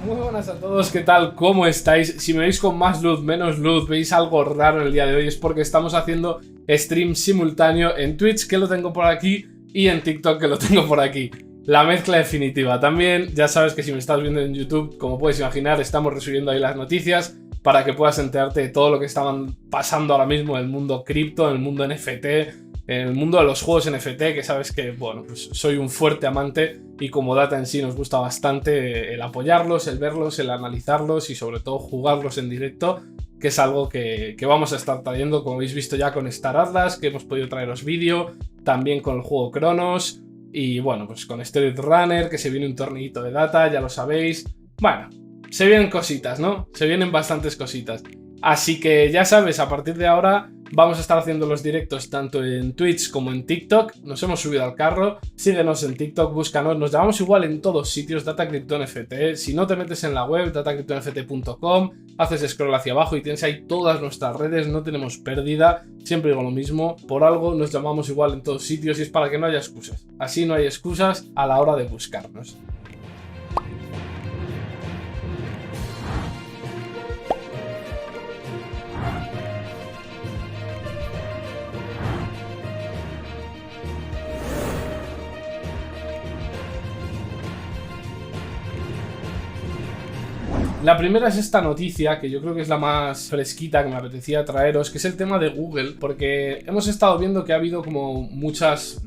Muy buenas a todos, ¿qué tal? ¿Cómo estáis? Si me veis con más luz, menos luz, veis algo raro en el día de hoy, es porque estamos haciendo stream simultáneo en Twitch, que lo tengo por aquí, y en TikTok, que lo tengo por aquí. La mezcla definitiva. También, ya sabes que si me estás viendo en YouTube, como puedes imaginar, estamos resubiendo ahí las noticias para que puedas enterarte de todo lo que estaban pasando ahora mismo en el mundo cripto, en el mundo NFT, en el mundo de los juegos NFT, que sabes que, bueno, pues soy un fuerte amante y como Data en sí nos gusta bastante el apoyarlos, el verlos, el analizarlos y sobre todo jugarlos en directo, que es algo que vamos a estar trayendo, como habéis visto ya con Star Atlas, que hemos podido traeros vídeo, también con el juego Cronos y bueno, pues con Street Runner, que se viene un torneito de Data, ya lo sabéis. Bueno, se vienen cositas, ¿no? Se vienen bastantes cositas. Así que ya sabes, a partir de ahora vamos a estar haciendo los directos tanto en Twitch como en TikTok. Nos hemos subido al carro. Síguenos en TikTok, búscanos. Nos llamamos igual en todos sitios, Data Crypto NFT. Si no te metes en la web, datacryptonft.com, haces scroll hacia abajo y tienes ahí todas nuestras redes. No tenemos pérdida. Siempre digo lo mismo. Por algo nos llamamos igual en todos sitios y es para que no haya excusas. Así no hay excusas a la hora de buscarnos. La primera es esta noticia, que yo creo que es la más fresquita que me apetecía traeros, que es el tema de Google, porque hemos estado viendo que ha habido como muchos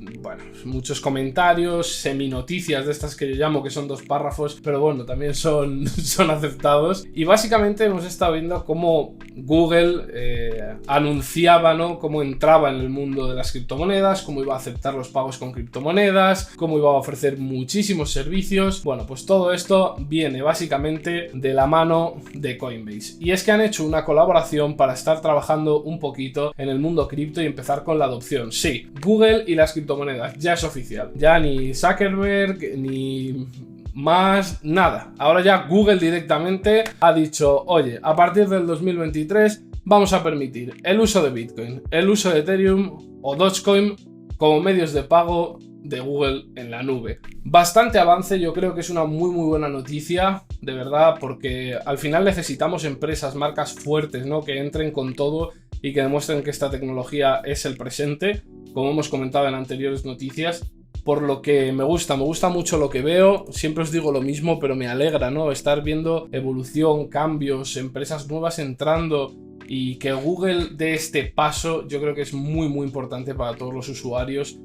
comentarios, seminoticias de estas que yo llamo, que son 2 párrafos, pero bueno, también son aceptados. Y básicamente hemos estado viendo cómo Google anunciaba, ¿no?, cómo entraba en el mundo de las criptomonedas, cómo iba a aceptar los pagos con criptomonedas, cómo iba a ofrecer muchísimos servicios. Bueno, pues todo esto viene básicamente de la mano de Coinbase. Y es que han hecho una colaboración para estar trabajando un poquito en el mundo cripto y empezar con la adopción. Sí, Google y las criptomonedas, ya es oficial. Ya ni Zuckerberg, ni más nada. Ahora ya Google directamente ha dicho, oye, a partir del 2023 vamos a permitir el uso de Bitcoin, el uso de Ethereum o Dogecoin como medios de pago de Google en la nube. Bastante avance, yo creo que es una muy buena noticia, de verdad, porque al final necesitamos empresas, marcas fuertes, ¿no?, que entren con todo y que demuestren que esta tecnología es el presente, como hemos comentado en anteriores noticias. Por lo que me gusta mucho lo que veo. Siempre os digo lo mismo, pero me alegra, ¿no?, estar viendo evolución, cambios, empresas nuevas entrando y que Google dé este paso. Yo creo que es muy importante para todos los usuarios,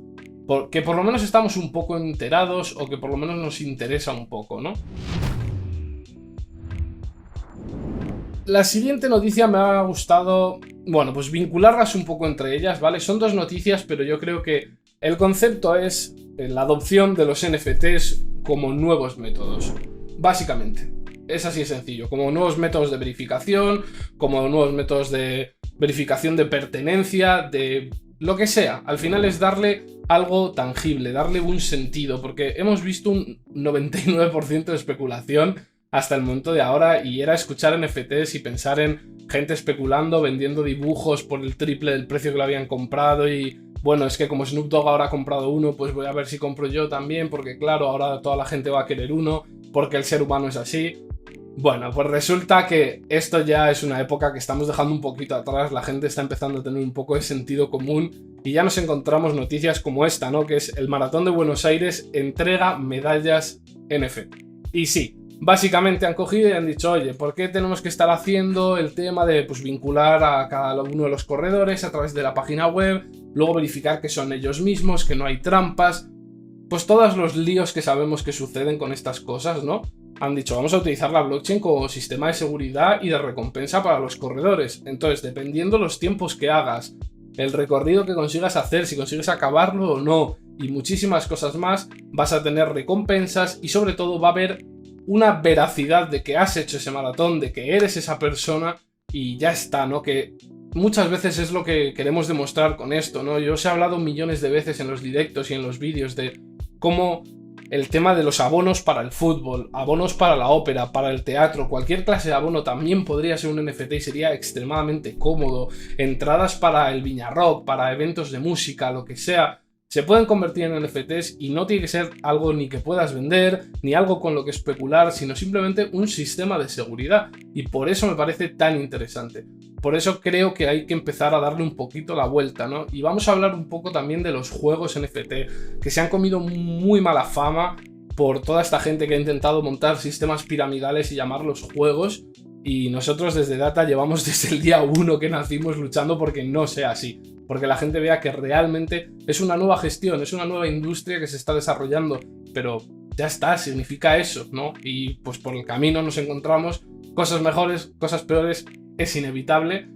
que por lo menos estamos un poco enterados o que por lo menos nos interesa un poco, ¿no? La siguiente noticia me ha gustado, bueno, pues vincularlas un poco entre ellas, ¿vale? Son 2 noticias, pero yo creo que el concepto es la adopción de los NFTs como nuevos métodos, básicamente. Es así de sencillo, como nuevos métodos de verificación, como nuevos métodos de verificación de pertenencia, de lo que sea. Al final es darle algo tangible, darle un sentido, porque hemos visto un 99% de especulación hasta el momento de ahora, y era escuchar NFTs y pensar en gente especulando, vendiendo dibujos por el triple del precio que lo habían comprado y bueno, es que como Snoop Dogg ahora ha comprado uno, pues voy a ver si compro yo también, porque claro, ahora toda la gente va a querer uno, porque el ser humano es así. Bueno, pues resulta que esto ya es una época que estamos dejando un poquito atrás, la gente está empezando a tener un poco de sentido común y ya nos encontramos noticias como esta, ¿no?, que es el Maratón de Buenos Aires entrega medallas NFT. Y sí, básicamente han cogido y han dicho, oye, ¿por qué tenemos que estar haciendo el tema de pues vincular a cada uno de los corredores a través de la página web, luego verificar que son ellos mismos, que no hay trampas? Pues todos los líos que sabemos que suceden con estas cosas, ¿no? Han dicho, vamos a utilizar la blockchain como sistema de seguridad y de recompensa para los corredores. Entonces, dependiendo los tiempos que hagas, el recorrido que consigas hacer, si consigues acabarlo o no, y muchísimas cosas más, vas a tener recompensas y sobre todo va a haber una veracidad de que has hecho ese maratón, de que eres esa persona y ya está, ¿no? Que muchas veces es lo que queremos demostrar con esto, ¿no? Yo os he hablado millones de veces en los directos y en los vídeos de cómo el tema de los abonos para el fútbol, abonos para la ópera, para el teatro, cualquier clase de abono también podría ser un NFT y sería extremadamente cómodo. Entradas para el Viña Rock, para eventos de música, lo que sea. se pueden convertir en NFTs y no tiene que ser algo ni que puedas vender, ni algo con lo que especular, sino simplemente un sistema de seguridad. Y por eso me parece tan interesante. Por eso creo que hay que empezar a darle un poquito la vuelta, ¿no? Y vamos a hablar un poco también de los juegos NFT, que se han comido muy mala fama por toda esta gente que ha intentado montar sistemas piramidales y llamarlos juegos. Y nosotros desde Data llevamos desde el día 1 que nacimos luchando porque no sea así. Porque la gente vea que realmente es una nueva gestión, es una nueva industria que se está desarrollando. Pero ya está, significa eso, ¿no? Y pues por el camino nos encontramos cosas mejores, cosas peores, es inevitable.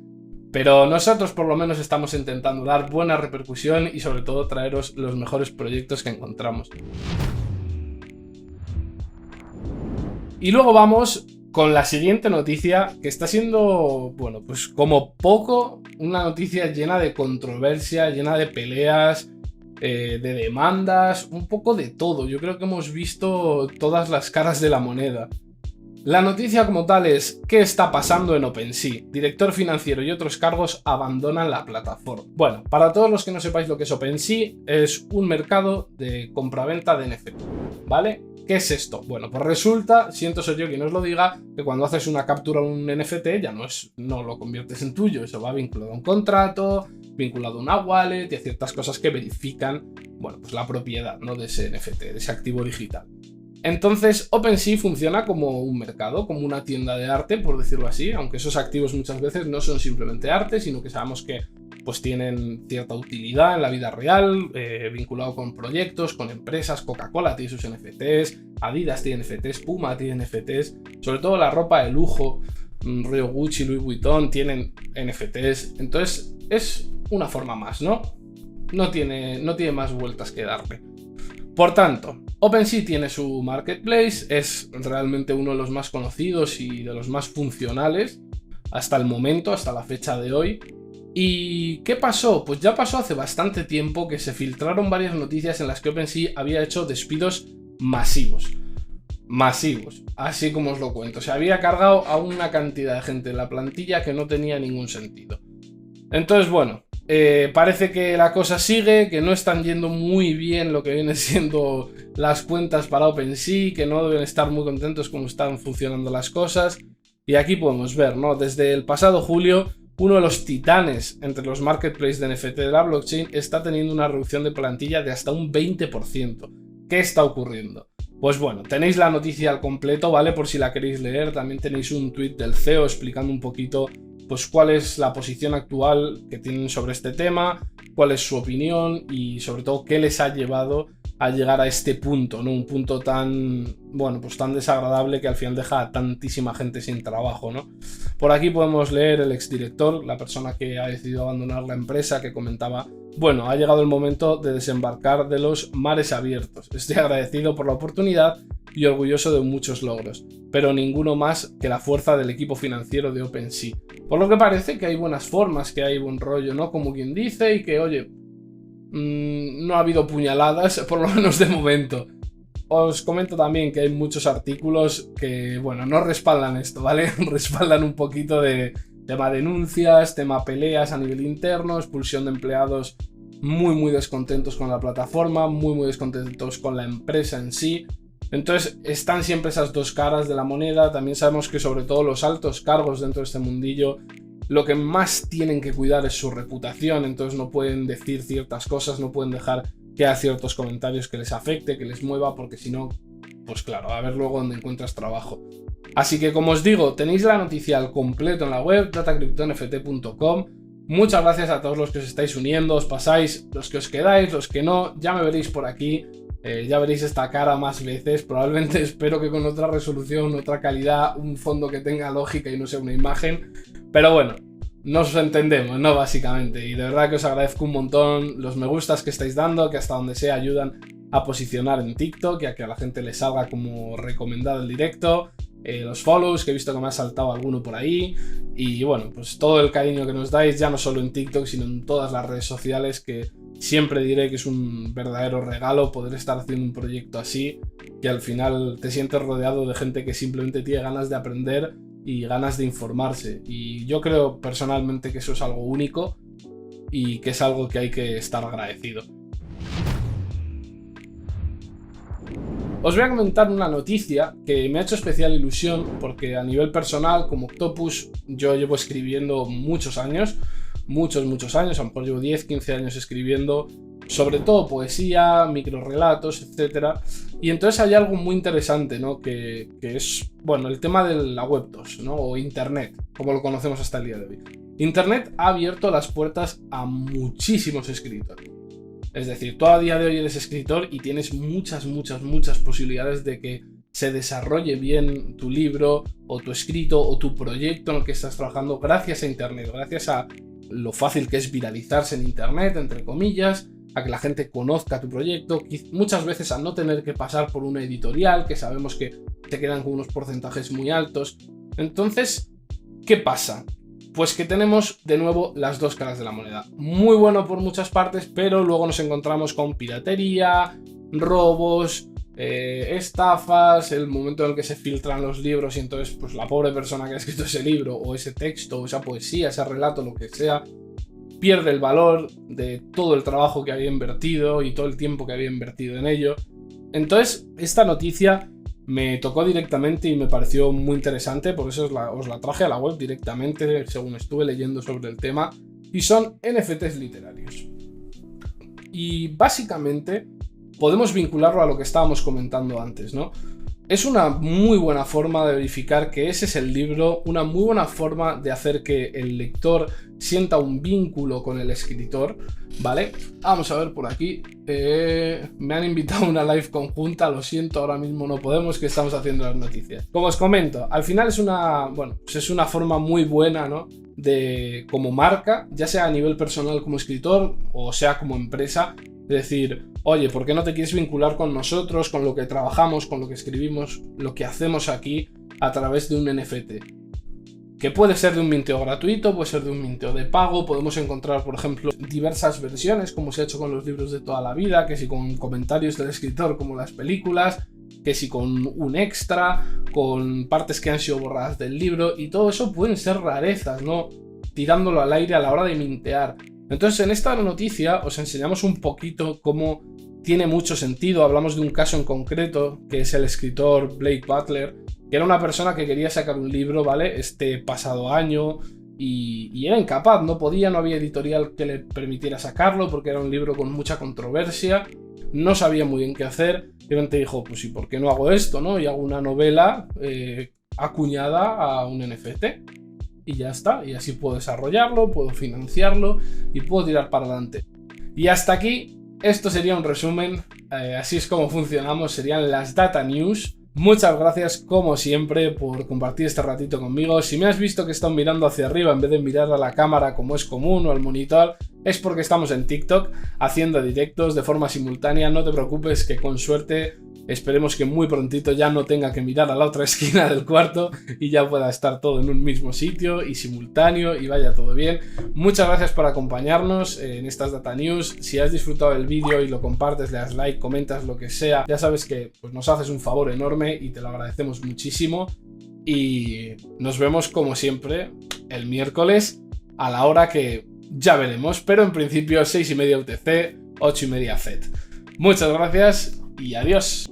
Pero nosotros por lo menos estamos intentando dar buena repercusión y sobre todo traeros los mejores proyectos que encontramos. Y luego vamos con la siguiente noticia, que está siendo, bueno, pues como poco, una noticia llena de controversia, llena de peleas, de demandas, un poco de todo. Yo creo que hemos visto todas las caras de la moneda. La noticia como tal es: ¿qué está pasando en OpenSea? Director financiero y otros cargos abandonan la plataforma. Bueno, para todos los que no sepáis lo que es OpenSea, es un mercado de compraventa de NFT, ¿vale? ¿Qué es esto? Bueno, pues resulta, siento ser yo quien os lo diga, que cuando haces una captura de un NFT ya no lo conviertes en tuyo, eso va vinculado a un contrato, vinculado a una wallet y a ciertas cosas que verifican, bueno, pues la propiedad, ¿no?, de ese NFT, de ese activo digital. Entonces, OpenSea funciona como un mercado, como una tienda de arte, por decirlo así, aunque esos activos muchas veces no son simplemente arte, sino que sabemos que pues tienen cierta utilidad en la vida real, vinculado con proyectos, con empresas. Coca-Cola tiene sus NFTs, Adidas tiene NFTs, Puma tiene NFTs, sobre todo la ropa de lujo, rollo Gucci, Louis Vuitton tienen NFTs. Entonces es una forma más, ¿no? No tiene más vueltas que darle. Por tanto, OpenSea tiene su marketplace, es realmente uno de los más conocidos y de los más funcionales hasta el momento, hasta la fecha de hoy. ¿Y qué pasó? Pues ya pasó hace bastante tiempo que se filtraron varias noticias en las que OpenSea había hecho despidos masivos. Masivos, así como os lo cuento. Se había cargado a una cantidad de gente en la plantilla que no tenía ningún sentido. Entonces, bueno, parece que la cosa sigue, que no están yendo muy bien lo que vienen siendo las cuentas para OpenSea, que no deben estar muy contentos con cómo están funcionando las cosas. Y aquí podemos ver, ¿no? Desde el pasado julio, uno de los titanes entre los marketplaces de NFT de la blockchain está teniendo una reducción de plantilla de hasta un 20%. ¿Qué está ocurriendo? Pues bueno, tenéis la noticia al completo, ¿vale? Por si la queréis leer. También tenéis un tweet del CEO explicando un poquito pues cuál es la posición actual que tienen sobre este tema, cuál es su opinión y sobre todo qué les ha llevado a llegar a este punto, ¿no? Un punto tan, bueno, pues tan desagradable que al final deja a tantísima gente sin trabajo, ¿no? Por aquí podemos leer el exdirector, la persona que ha decidido abandonar la empresa, que comentaba: bueno, ha llegado el momento de desembarcar de los mares abiertos. Estoy agradecido por la oportunidad y orgulloso de muchos logros, pero ninguno más que la fuerza del equipo financiero de OpenSea. Por lo que parece que hay buenas formas, que hay buen rollo, ¿no? Como quien dice, y que, oye, no ha habido puñaladas, por lo menos de momento. Os comento también que hay muchos artículos que, bueno, no respaldan esto, ¿vale? Respaldan un poquito de tema denuncias, tema peleas a nivel interno, expulsión de empleados muy descontentos con la plataforma, muy descontentos con la empresa en sí. Entonces están siempre esas dos caras de la moneda. También sabemos que sobre todo los altos cargos dentro de este mundillo lo que más tienen que cuidar es su reputación, entonces no pueden decir ciertas cosas, no pueden dejar que haya ciertos comentarios que les afecte, que les mueva, porque si no, pues claro, a ver luego dónde encuentras trabajo. Así que, como os digo, tenéis la noticia al completo en la web, datacryptonft.com. Muchas gracias a todos los que os estáis uniendo, os pasáis, los que os quedáis, los que no, ya me veréis por aquí. Ya veréis esta cara más veces, probablemente espero que con otra resolución, otra calidad, un fondo que tenga lógica y no sea una imagen, pero bueno, nos entendemos, ¿no? Básicamente, y de verdad que os agradezco un montón los me gustas que estáis dando, que hasta donde sea ayudan a posicionar en TikTok y a que a la gente le salga como recomendado el directo, los follows, que he visto que me ha saltado alguno por ahí, y bueno, pues todo el cariño que nos dais, ya no solo en TikTok, sino en todas las redes sociales, que siempre diré que es un verdadero regalo poder estar haciendo un proyecto así, que al final te sientes rodeado de gente que simplemente tiene ganas de aprender y ganas de informarse, y yo creo personalmente que eso es algo único y que es algo que hay que estar agradecido. Os voy a comentar una noticia que me ha hecho especial ilusión porque a nivel personal, como Octopus, yo llevo escribiendo muchos años, muchos años, a lo mejor llevo 10, 15 años escribiendo, sobre todo poesía, microrelatos, etcétera. Y entonces hay algo muy interesante, ¿no? Que es, bueno, el tema de la Web 2, ¿no? O Internet, como lo conocemos hasta el día de hoy. Internet ha abierto las puertas a muchísimos escritores. Es decir, tú a día de hoy eres escritor y tienes muchas posibilidades de que se desarrolle bien tu libro o tu escrito o tu proyecto en el que estás trabajando gracias a Internet, gracias a lo fácil que es viralizarse en Internet, entre comillas, a que la gente conozca tu proyecto, muchas veces a no tener que pasar por una editorial, que sabemos que te quedan con unos porcentajes muy altos. Entonces, ¿qué pasa? Pues que tenemos de nuevo las dos caras de la moneda. Muy bueno por muchas partes, pero luego nos encontramos con piratería, robos, estafas, el momento en el que se filtran los libros y entonces pues la pobre persona que ha escrito ese libro o ese texto o esa poesía, ese relato, lo que sea, pierde el valor de todo el trabajo que había invertido y todo el tiempo que había invertido en ello. Entonces, esta noticia me tocó directamente y me pareció muy interesante, por eso os la traje a la web directamente, según estuve leyendo sobre el tema, y son NFTs literarios. Y básicamente podemos vincularlo a lo que estábamos comentando antes, ¿no? Es una muy buena forma de verificar que ese es el libro, una muy buena forma de hacer que el lector sienta un vínculo con el escritor, ¿vale? Vamos a ver por aquí. Me han invitado a una live conjunta, lo siento, ahora mismo no podemos, que estamos haciendo las noticias. Como os comento, al final es una forma muy buena, ¿no? De, como marca, ya sea a nivel personal como escritor o sea como empresa, es decir, oye, ¿por qué no te quieres vincular con nosotros, con lo que trabajamos, con lo que escribimos, lo que hacemos aquí a través de un NFT? Que puede ser de un minteo gratuito, puede ser de un minteo de pago, podemos encontrar, por ejemplo, diversas versiones, como se ha hecho con los libros de toda la vida, que si con comentarios del escritor como las películas, que si con un extra, con partes que han sido borradas del libro, y todo eso pueden ser rarezas, ¿no? Tirándolo al aire a la hora de mintear. Entonces, en esta noticia os enseñamos un poquito cómo tiene mucho sentido. Hablamos de un caso en concreto, que es el escritor Blake Butler, que era una persona que quería sacar un libro, ¿vale? Este pasado año, y era incapaz, no podía, no había editorial que le permitiera sacarlo, porque era un libro con mucha controversia, no sabía muy bien qué hacer, y de repente dijo, pues ¿y por qué no hago esto, no? Y hago una novela acuñada a un NFT. Y ya está, y así puedo desarrollarlo, puedo financiarlo y puedo tirar para adelante. Y hasta aquí, esto sería un resumen, así es como funcionamos, serían las Data News. Muchas gracias como siempre por compartir este ratito conmigo. Si me has visto que estoy mirando hacia arriba en vez de mirar a la cámara como es común o al monitor, es porque estamos en TikTok haciendo directos de forma simultánea. No te preocupes, que con suerte esperemos que muy prontito ya no tenga que mirar a la otra esquina del cuarto y ya pueda estar todo en un mismo sitio y simultáneo y vaya todo bien. Muchas gracias por acompañarnos en estas Data News. Si has disfrutado del vídeo y lo compartes, le das like, comentas, lo que sea, ya sabes que pues, nos haces un favor enorme y te lo agradecemos muchísimo. Y nos vemos como siempre el miércoles a la hora que ya veremos, pero en principio 6:30 UTC, 8:30 FED. Muchas gracias y adiós.